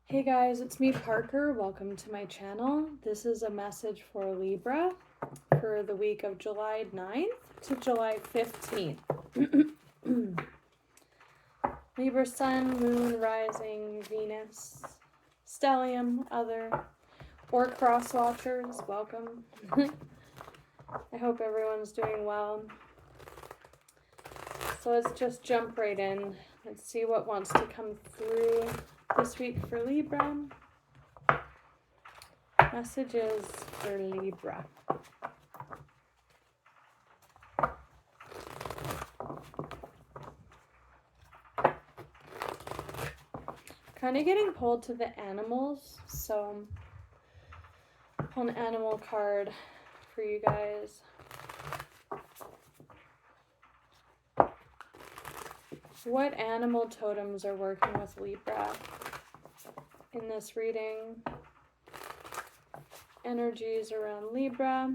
Hey guys, it's me Parker. Welcome to my channel. This is a message for Libra for the week of July 9th to July 15th. Libra Sun, Moon, Rising, Venus, Stellium, other, or cross watchers, welcome. I hope everyone's doing well. So let's just jump right in. Let's see what wants to come through this week for Libra. Messages for Libra. Kind of getting pulled to the animals, so pull an animal card for you guys. What animal totems are working with Libra in this reading? Energies around Libra.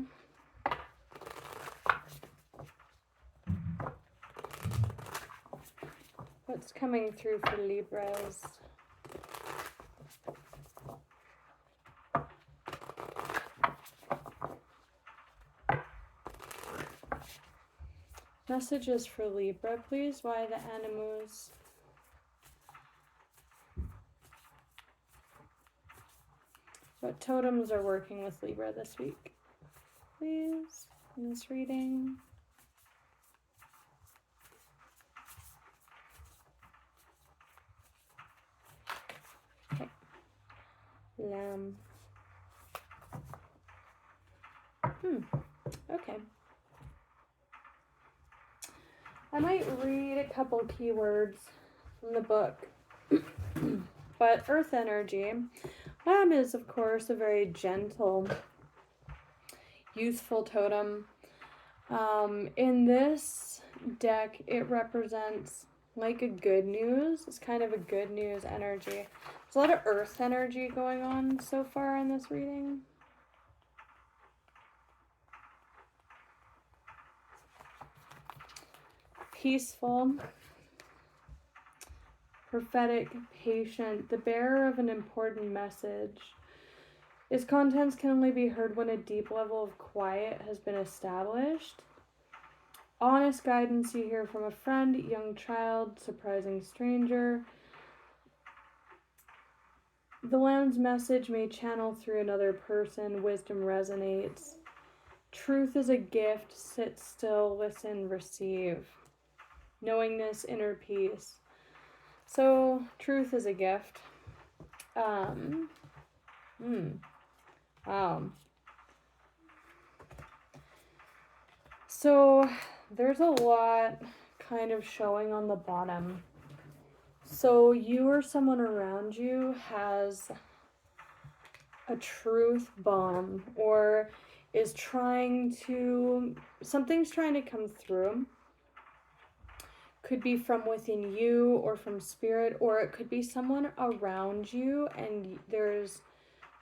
What's coming through for Libras? Messages for Libra, please. Why the animals? What totems are working with Libra this week? Please, in this reading. Okay. Lamb. Okay. I might read a couple keywords from the book. But earth energy. Lamb is, of course, a very gentle, youthful totem. In this deck, it represents like a good news. It's kind of a good news energy. There's a lot of earth energy going on so far in this reading. Peaceful, prophetic, patient, the bearer of an important message. Its contents can only be heard when a deep level of quiet has been established. Honest guidance you hear from a friend, young child, surprising stranger. The lamb's message may channel through another person. Wisdom resonates. Truth is a gift. Sit still, listen, receive. Knowingness, inner peace. So, truth is a gift. Wow. So, there's a lot kind of showing on the bottom. So, you or someone around you has a truth bomb, or is trying to, something's trying to come through. Could be from within you or from spirit, or it could be someone around you and there's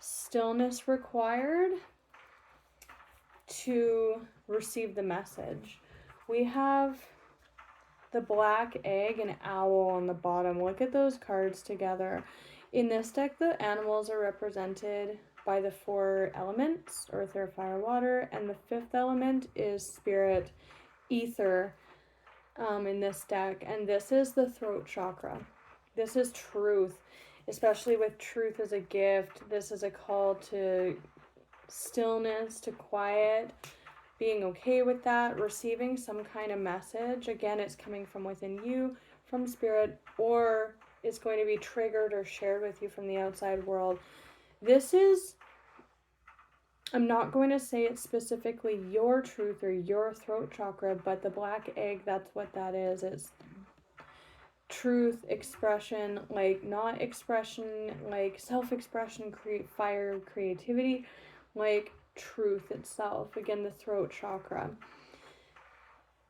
stillness required to receive the message. We have the black egg and owl on the bottom. Look at those cards together. In this deck, the animals are represented by the 4 elements, earth, air, fire, water, and the 5th element is spirit, ether. In this deck, and this is the throat chakra. This is truth, especially with truth as a gift. This is a call to stillness, to quiet, being okay with that, receiving some kind of message. Again, it's coming from within you, from spirit, or it's going to be triggered or shared with you from the outside world. This is, I'm not going to say it's specifically your truth or your throat chakra, but the black egg, that's what that is. It's truth, expression, like not expression, like self-expression, fire, creativity, like truth itself. Again, the throat chakra.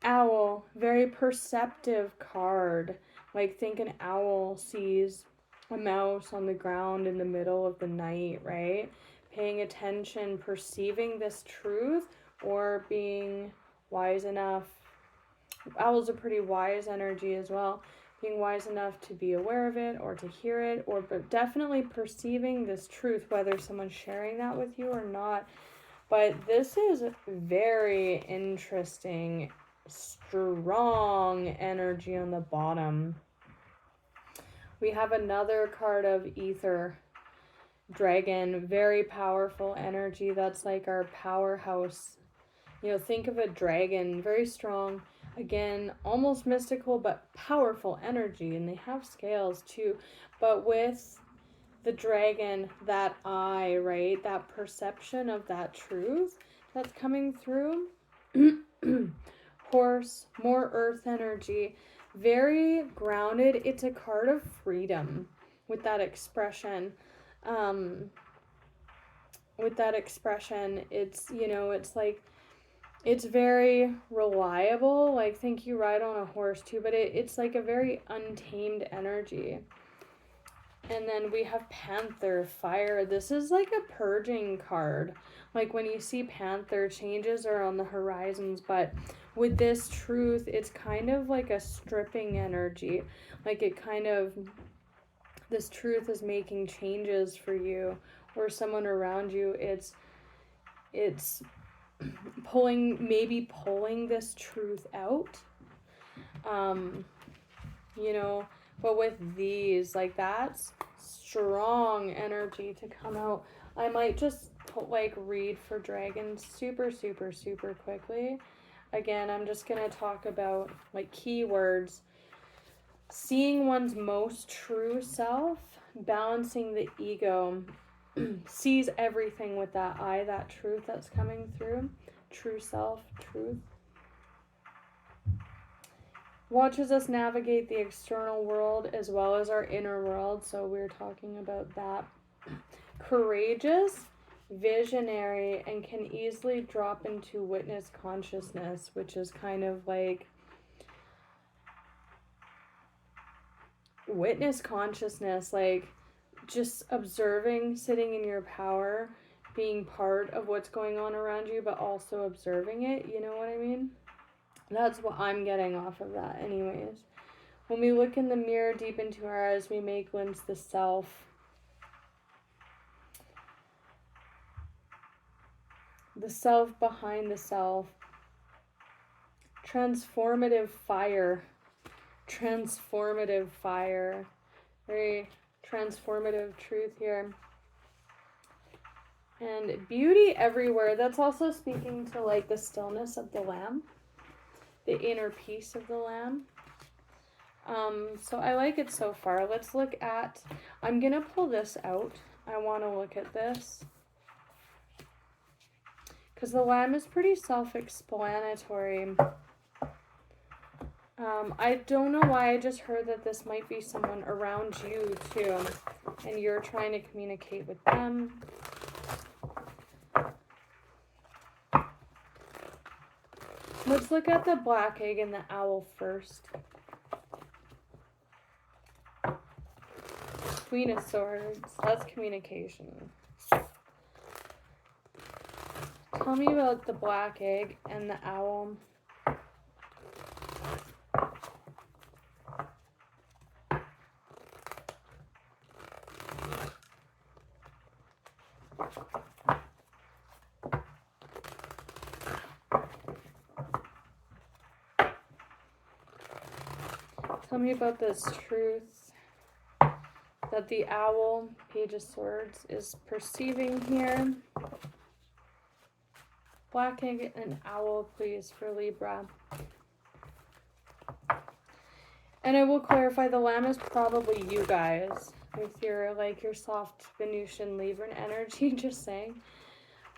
Owl, very perceptive card. Like, think an owl sees a mouse on the ground in the middle of the night, right? Paying attention, perceiving this truth, or being wise enough. Owl's a pretty wise energy as well. being wise enough to be aware of it or to hear it, or but definitely perceiving this truth, whether someone's sharing that with you or not. But this is very interesting, strong energy on the bottom. We have another card of ether, dragon, very powerful energy. That's like our powerhouse. You know, think of a dragon, very strong, again, almost mystical, but powerful energy. And they have scales too. But with the dragon, that eye, right? That perception of that truth that's coming through. Horse, more earth energy, very grounded. It's a card of freedom with that expression. It's, you know, it's like, it's very reliable. Like, think you ride on a horse too, but it's like a very untamed energy. And then we have Panther, fire. This is like a purging card. Like when you see Panther, changes are on the horizons, but with this truth, it's kind of like a stripping energy. Like it kind of, this truth is making changes for you or someone around you. It's pulling this truth out. You know, but with these, like, that's strong energy to come out. I might just read for dragons super quickly. Again, I'm just gonna talk about like keywords. Seeing one's most true self, balancing the ego, sees everything with that eye, that truth that's coming through, true self, truth. Watches us navigate the external world as well as our inner world, so we're talking about that. Courageous, visionary, and can easily drop into witness consciousness, which is kind of like witness consciousness, like just observing, sitting in your power, being part of what's going on around you, but also observing it, you know what I mean? That's what I'm getting off of that anyways. When we look in the mirror deep into our eyes, we may glimpse the self. The self behind the self. Transformative fire. Transformative fire. Very transformative truth here. And beauty everywhere. That's also speaking to like the stillness of the Lamb. The inner peace of the Lamb. So I like it so far. Let's look at, I'm going to pull this out. I want to look at this. Because the Lamb is pretty self-explanatory. I don't know why, I just heard that this might be someone around you too. And you're trying to communicate with them. Let's look at the black egg and the owl first. Queen of Swords. That's communication. Tell me about the black egg and the owl. Tell me about this truth that the owl, Page of Swords, is perceiving here. Black egg and owl, please, for Libra. And I will clarify, the Lamb is probably you guys with your, like, your soft Venusian Libran energy, just saying.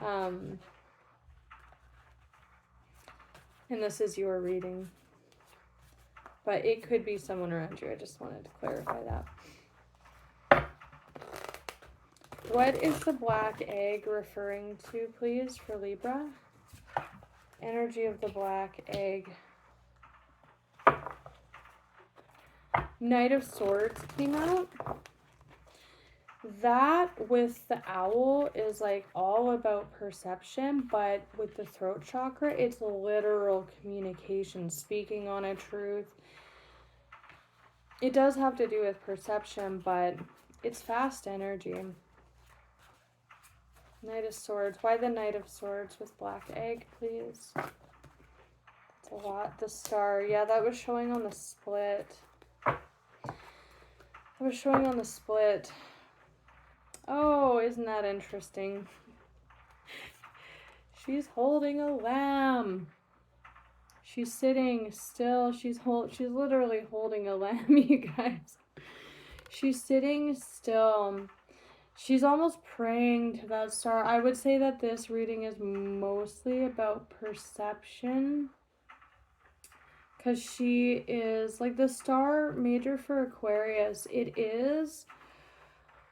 And this is your reading. But it could be someone around you. I just wanted to clarify that. What is the black egg referring to, please, for Libra? Energy of the black egg. Knight of Swords came out. That with the owl is like all about perception, but with the throat chakra, it's literal communication, speaking on a truth. It does have to do with perception, but it's fast energy. Knight of Swords. Why the Knight of Swords with black egg, please? It's a lot. The Star. Yeah, that was showing on the split. Oh, isn't that interesting? She's holding a lamb. She's sitting still. She's literally holding a lamb, you guys. She's sitting still. She's almost praying to that star. I would say that this reading is mostly about perception. Because she is, like, the star major for Aquarius. It is,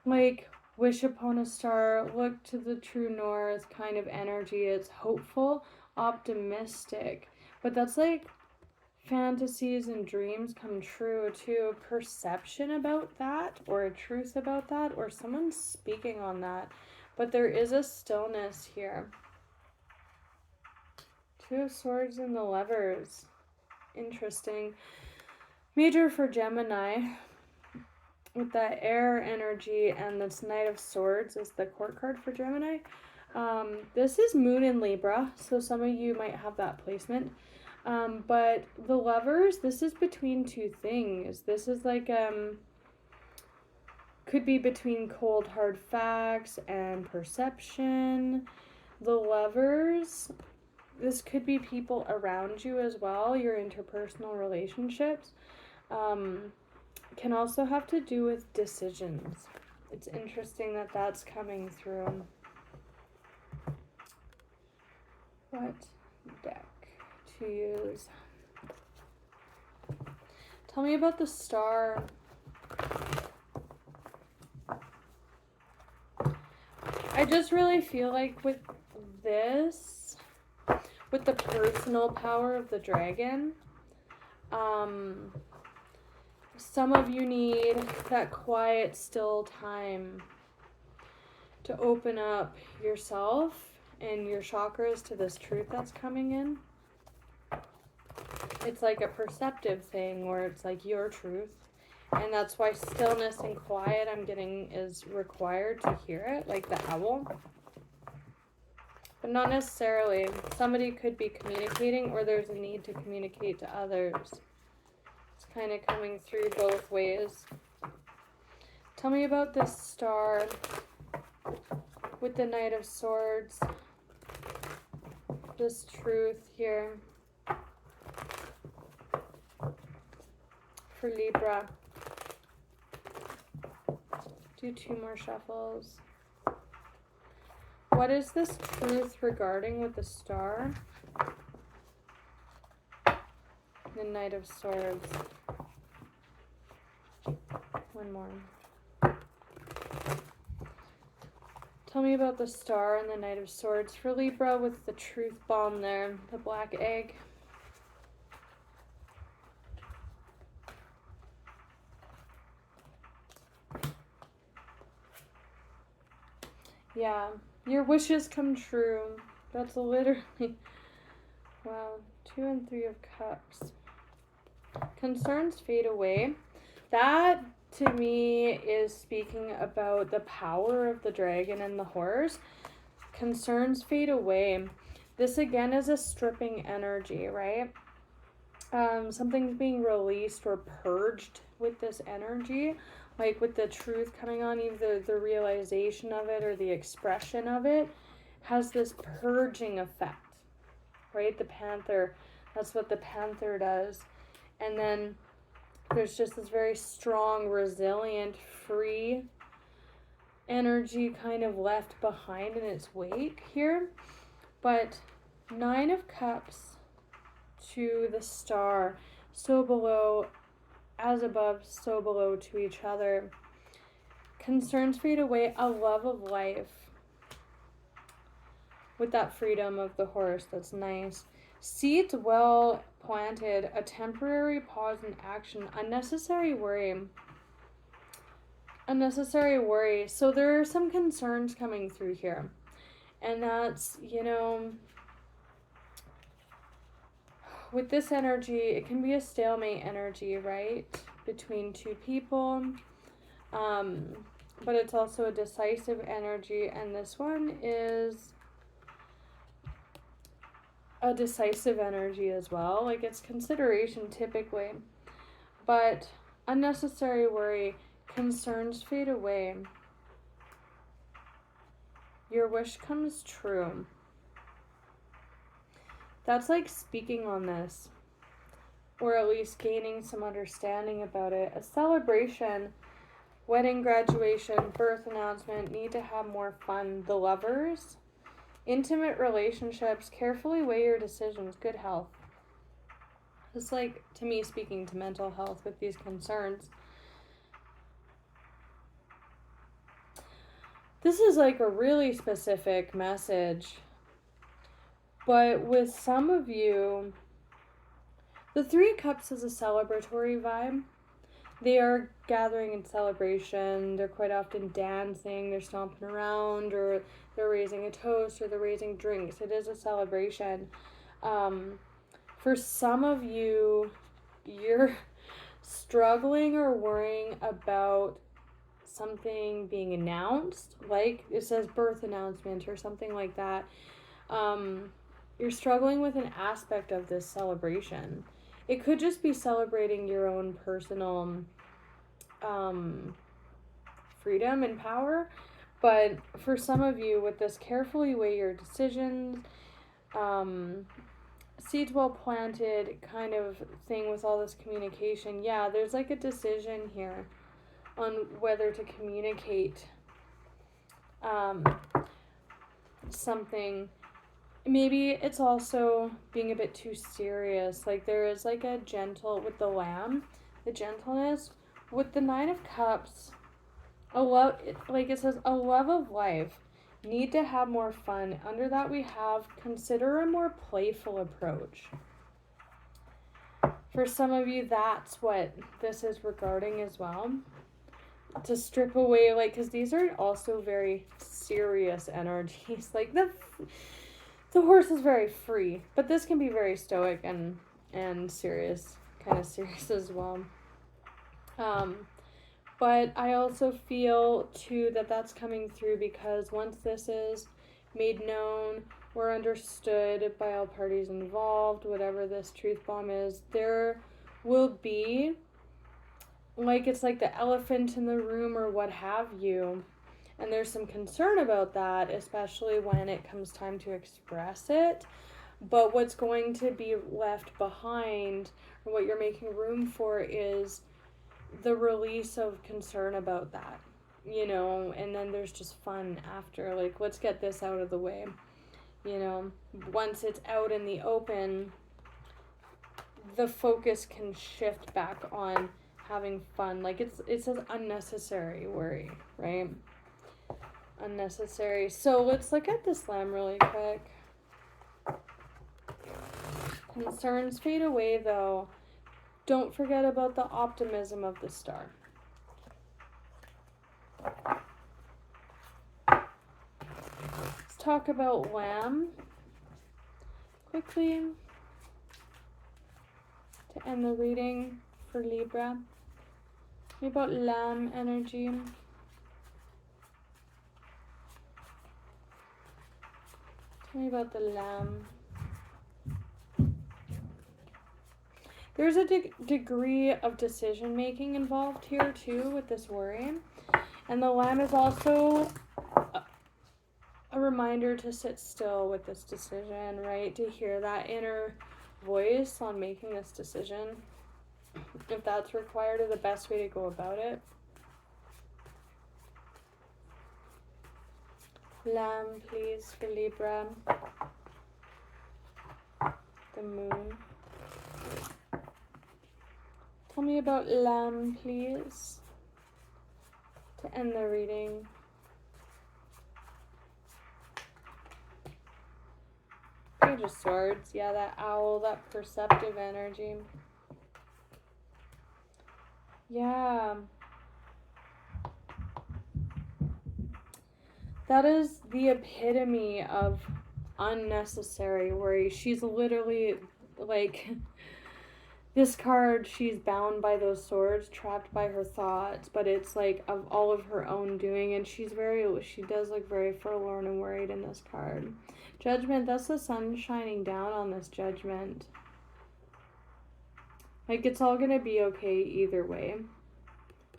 like, wish upon a star, look to the true north kind of energy. It's hopeful, optimistic. But that's, like, fantasies and dreams come true too. Perception about that, or a truth about that, or someone speaking on that. But there is a stillness here. Two of Swords and the Lovers. Interesting. Major for Gemini with that air energy, and this Knight of Swords is the court card for Gemini. This is Moon in Libra, so some of you might have that placement. But the Lovers, this is between two things. This is like, could be between cold hard facts and perception. The Lovers, this could be people around you as well, your interpersonal relationships. Can also have to do with decisions. It's interesting that that's coming through. What deck to use? Tell me about the Star. I just really feel like with this, with the personal power of the dragon, some of you need that quiet, still time to open up yourself and your chakras to this truth that's coming in. It's like a perceptive thing where it's like your truth. And that's why stillness and quiet, I'm getting, is required to hear it, like the owl. But not necessarily. Somebody could be communicating, or there's a need to communicate to others. It's kind of coming through both ways. Tell me about this Star with the Knight of Swords. This truth here for Libra. Do two more shuffles. What is this truth regarding with the Star? The Knight of Swords. One more. Tell me about the Star and the Knight of Swords for Libra with the truth bomb there, the black egg. Yeah, your wishes come true. That's literally, wow, 2 and 3 of Cups. Concerns fade away. That, to me, is speaking about the power of the dragon and the horse. Concerns fade away. This, again, is a stripping energy, right? Something's being released or purged with this energy. Like with the truth coming on, either the realization of it or the expression of it has this purging effect, right? The panther, that's what the panther does. And then there's just this very strong, resilient, free energy kind of left behind in its wake here. But 9 of Cups to the Star, so below, as above, so below to each other. Concerns fade away, a love of life. With that freedom of the horse, that's nice. Seeds well planted, a temporary pause in action, unnecessary worry. Unnecessary worry. So there are some concerns coming through here. And that's, you know, with this energy, it can be a stalemate energy, right? between two people. But it's also a decisive energy, and this one is a decisive energy as well. Like, it's consideration typically, but unnecessary worry, concerns fade away. Your wish comes true. That's like speaking on this, or at least gaining some understanding about it. A celebration, wedding, graduation, birth announcement, need to have more fun. The Lovers, intimate relationships, carefully weigh your decisions, good health. It's like, to me, speaking to mental health with these concerns. This is like a really specific message, but with some of you, the Three Cups is a celebratory vibe. They are gathering in celebration. They're quite often dancing, they're stomping around, or they're raising a toast, or they're raising drinks. It is a celebration. For some of you, you're struggling or worrying about something being announced, like it says birth announcement or something like that. You're struggling with an aspect of this celebration. It could just be celebrating your own personal freedom and power, but for some of you, with this carefully weigh your decisions, seeds well planted kind of thing with all this communication, yeah, there's like a decision here on whether to communicate something. Maybe it's also being a bit too serious. Like, there is like a gentle, with the Lamb, the gentleness. With the Nine of Cups, a love, like it says, a love of life, need to have more fun. Under that we have, consider a more playful approach. For some of you, that's what this is regarding as well. To strip away, like, because these are also very serious energies. Like, the horse is very free, but this can be very stoic and serious, kind of serious as well. But I also feel too that that's coming through, because once this is made known or understood by all parties involved, whatever this truth bomb is, there will be, like, it's like the elephant in the room or what have you. And there's some concern about that, especially when it comes time to express it. But what's going to be left behind, or what you're making room for, is the release of concern about that, you know, and then there's just fun after. Like, let's get this out of the way, you know. Once it's out in the open, the focus can shift back on having fun. Like, it says unnecessary worry, right? Unnecessary. So let's look at this Lamb really quick. Concerns fade away, though. Don't forget about the optimism of the star. Let's talk about Lamb quickly to end the reading for Libra. Tell me about Lamb energy. Tell me about the Lamb. There's a degree of decision making involved here too with this worry. And the Lamb is also a reminder to sit still with this decision, right? To hear that inner voice on making this decision, if that's required, or the best way to go about it. Lamb, please, for Libra. The Moon. Tell me about Lamb, please, to end the reading. Page of Swords. Yeah, that owl, that perceptive energy. Yeah. That is the epitome of unnecessary worry. She's literally, like, This card, she's bound by those swords, trapped by her thoughts, but it's like of all of her own doing, and she does look very forlorn and worried in this card. Judgment, that's the sun shining down on this judgment. Like, it's all gonna be okay either way.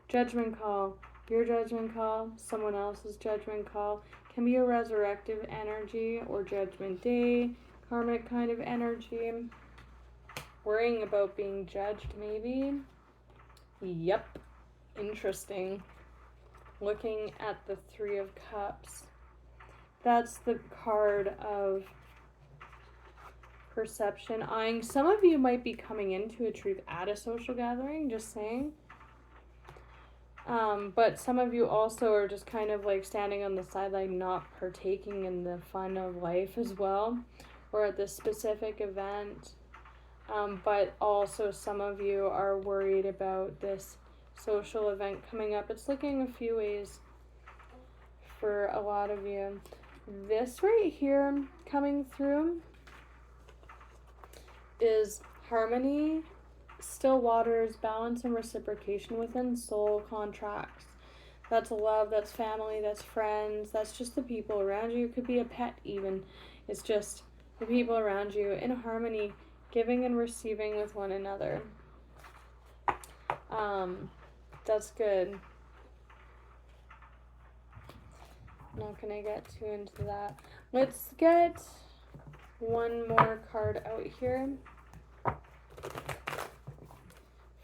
Judgment call, your judgment call, someone else's judgment call, can be a resurrective energy or judgment day, karmic kind of energy. Worrying about being judged, maybe. Yep. Interesting. Looking at the Three of Cups. That's the card of perception. Eyeing. Some of you might be coming into a truth at a social gathering, just saying. But some of you also are just kind of like standing on the sideline, not partaking in the fun of life as well, or at this specific event. But also some of you are worried about this social event coming up. It's looking a few ways for a lot of you. This right here coming through is harmony, still waters, balance and reciprocation within soul contracts. That's love, that's family, that's friends, that's just the people around you. It could be a pet even. It's just the people around you in harmony, giving and receiving with one another. That's good. I'm not gonna get too into that. Let's get one more card out here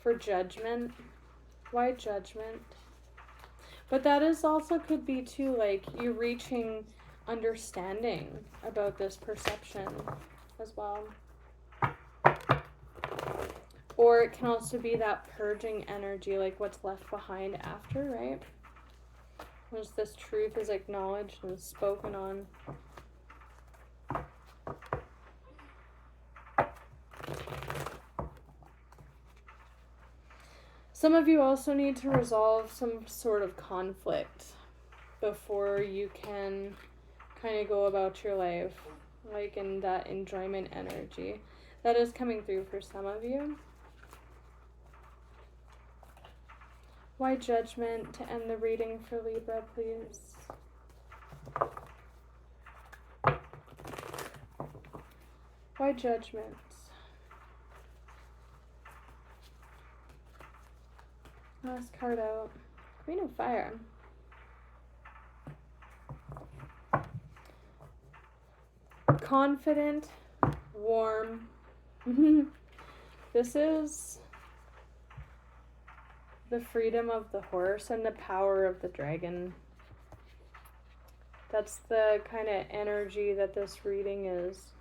for judgment. Why judgment? But that is also could be too, like, you reaching understanding about this perception as well. Or it can also be that purging energy, like what's left behind after, right? Once this truth is acknowledged and spoken on. Some of you also need to resolve some sort of conflict before you can kind of go about your life, like in that enjoyment energy. That is coming through for some of you. Why judgment to end the reading for Libra, please? Why judgment? Last card out. Queen of Fire. Confident, warm. This is the freedom of the horse and the power of the dragon. That's the kind of energy that this reading is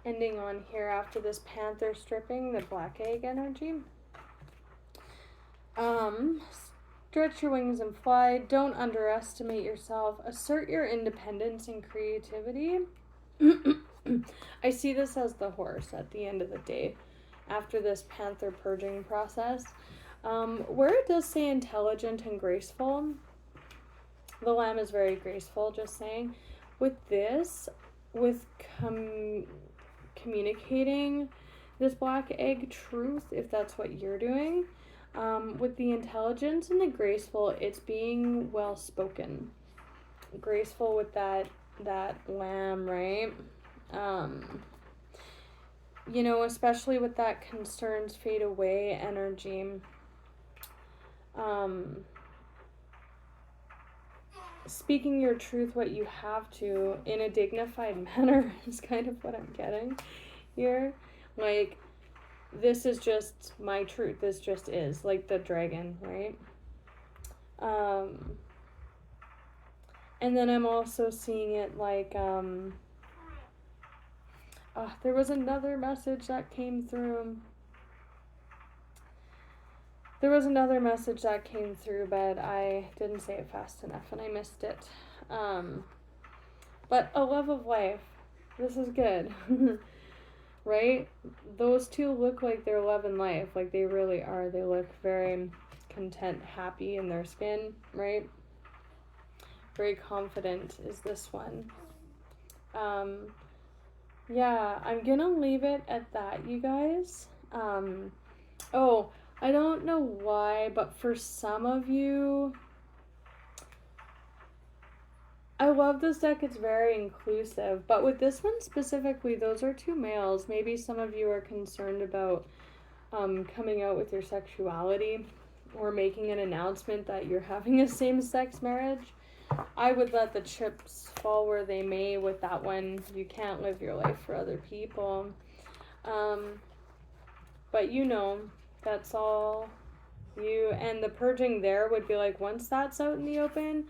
ending on here after this panther stripping, the black egg energy. Stretch your wings and fly. Don't underestimate yourself. Assert your independence and creativity. I see this as the horse at the end of the day after this panther purging process. Where it does say intelligent and graceful, the lamb is very graceful, just saying. With this, with communicating this black egg truth, if that's what you're doing, with the intelligence and the graceful, it's being well spoken. Graceful with that lamb, right? You know, especially with that concerns fade away energy. Speaking your truth, what you have to, in a dignified manner is kind of what I'm getting here. Like, this is just my truth. This just is, like the dragon, right? And then I'm also seeing it like, there was another message that came through. There was another message that came through, but I didn't say it fast enough and I missed it. But a love of life. This is good. Right? Those two look like they're loving life. Like they really are. They look very content, happy in their skin, right? Very confident is this one. Yeah, I'm gonna leave it at that, you guys. Oh, I don't know why, but for some of you, I love this deck. It's very inclusive. But with this one specifically, those are two males. Maybe some of you are concerned about coming out with your sexuality or making an announcement that you're having a same-sex marriage. I would let the chips fall where they may with that one. You can't live your life for other people. But you know, that's all you. And the purging there would be like, once that's out in the open,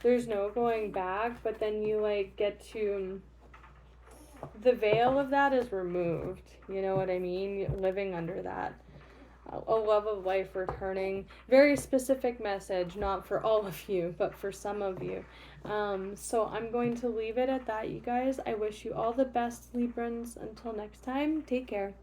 there's no going back. But then you like get to, the veil of that is removed. You know what I mean? Living under that. A love of life returning. Very specific message, not for all of you, but for some of you. So I'm going to leave it at that, you guys. I wish you all the best, Librans. Until next time, take care.